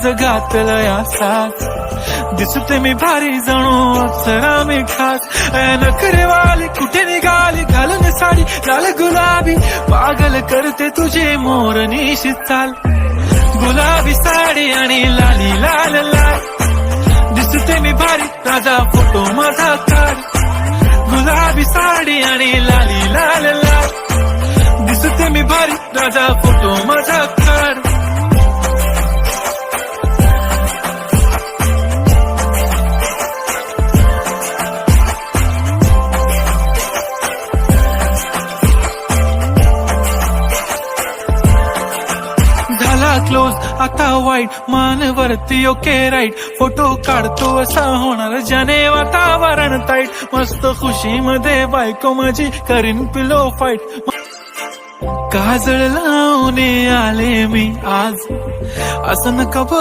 जगातलं यासाच दिसते मी भारी जणू अप्सरा मी खास नखरेवाली कुठे निघाली घालून साडी लाल गुलाबी पागल करते तुझे मोरनीशी चाल गुलाबी साडी आणि लाली लाल लाल दिसते मी भारी राजा फोटो माझा काढ गुलाबी साडी आणि लाली लाल लाल दिसते मी भारी राजा फोटो माझा काढ क्लोज आता वाईट मानवरती ओके राईट फोटो काढतो असा होणार ज्याने वातावरण ताईट मस्त खुशी मध्ये बायको माझी करीन पिलो फाईट काजळ लावणे आले मी आज असं नका बघ